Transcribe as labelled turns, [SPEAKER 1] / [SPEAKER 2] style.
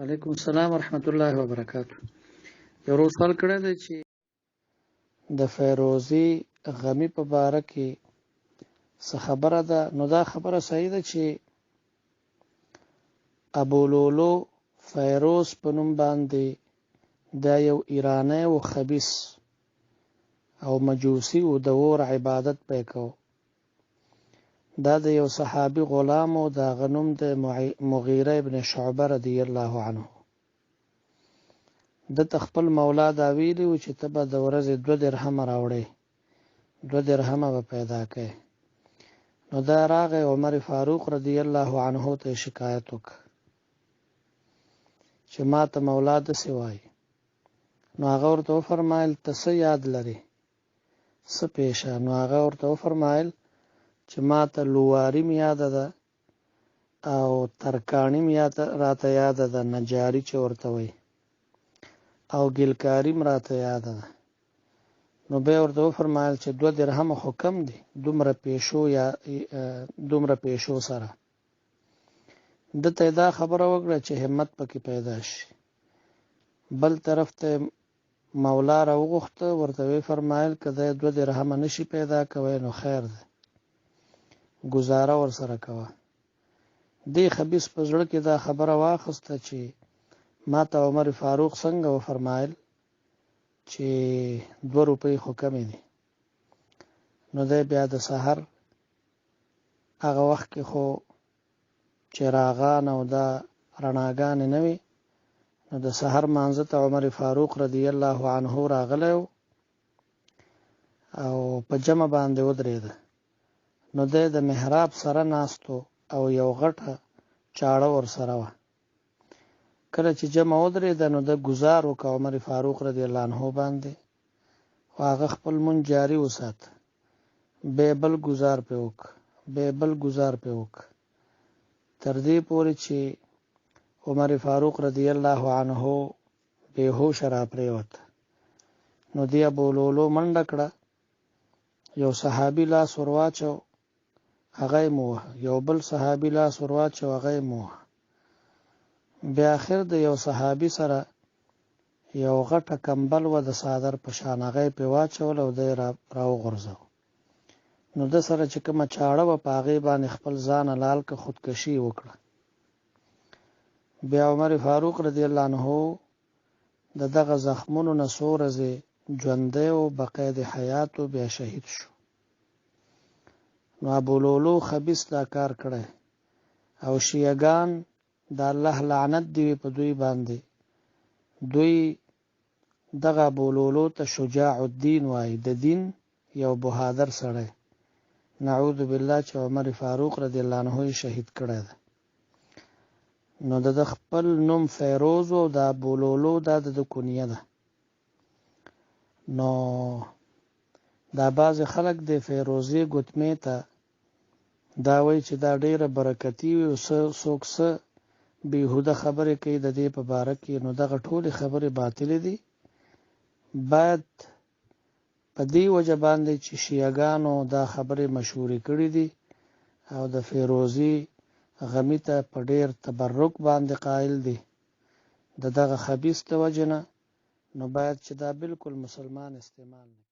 [SPEAKER 1] وعلیکم السلام ورحمت الله وبرکاتہ. یو روز سوال کړی دی چې د فیروزي غمی په باره کې څه خبره ده. نو دا خبره صحیح ده چې ابولولو فیروز په نوم باندې دا یو ایرانی و خبیث او مجوسی و د اور عبادت پې کو. دا د یو صحابي غلام او دا غنوم د مغیره ابن شعبه رضی الله عنه. د خپل مولا دا ویلی و چې ته به د ورځې 2 درهم راوړې، 2 درهم به پیدا کړې. نو دا راغی عمر فاروق رضی الله عنه ته شکایت وکړ چې ما ته مولا داسې وایي. نو هغه ورته وفرمایل ته څه یاد لرې، څه پیشه؟ نو هغه ورته وفرمایل چې ما ته لواریم یاده ده او ترکاڼیم راته یاده ده، نجاري چې ورته وایي، او ګلکاریم راته یاده ده. نو بیا ورته وفرمایل چې 2 درهم خو کم دي دومره پیشو سره. دته دا خبره وکړه چې همت پکې پیدا شي. بل طرف ته مولا را وغوښته، ورته وی فرمایل که دا 2 درهم نشي پیدا کوي نو خیر ده، گزاره ور سره کوه. دې خبيث په زړه کې دا خبره واخسته چې ما ته عمر فاروق څنګه وفرمایل چې 2 روپۍ خو کمې دي. نو دی بیا د سحر هغه وخت کې خو چراغان او دا رڼاګانې نه وي، نو د سحر مانځه ته عمر فاروق رضی الله عنه راغلی او په جمع باندې ودرېده. نو دی د محراب سره ناستو او یو غټه چاړه ور سره وه. کله چې جمع ودرېده نو د ګزار وکړه عمر فاروق رضی الله عنه باندې، خو هغه خپل مونږ جاري وساته. بیا بل ګزار پې وکړه تر دې پورې چې عمر فاروق رضی الله عنه بېهوش را پرېوت. نو دی ابولولو منډه کړه، یو صحابي لاس ورواچو هغه یې مووهه، یو بل صحابي لاس ورواچو هغه یې مووهه. بیا اخر د یو صحابي سره یو غټه کمبل و د صادر په شان، هغه یې پې واچول او دی را وغورځو. نو د سره چې کومه چاړه وه په هغې باندې خپل ځان لال که خودکشي وکړه. بیا عمر فاروق رضی الله عنه د دغه زخمونو نه څو ورځې ژوندی و، بقید حیات و، بیا شهید شو. نو ابولولو خبیث دا کار کړی او شیعګان د الله لعنت دی په دوی باندې. دوی دغه ابولولو ته شجاع الدین وایي، د دین یو بهادر سړی. نعوذ بالله چې عمر فاروق رضی الله عنه شهید کړی ده. نو د خپل نوم فیروز او د ابولولو دا د کنیه ده. نو دا بعض خلک د فیروزي ګوتمې ته دا وایي چې دا ډیره برکتی وي او څوک څه بیهوده خبرې کوي د دې په باره کې. نو دغه ټولې خبرې باطلې دي. باید په دې وجه باندې چې شیعګانو دا خبرې مشهورې کړي دي او د فیروزي غمی ته په ډیر تبرک باندې قائل دي د دغه خبیث د وجه نه، نو باید چې دا بالکل مسلمان استعمال نه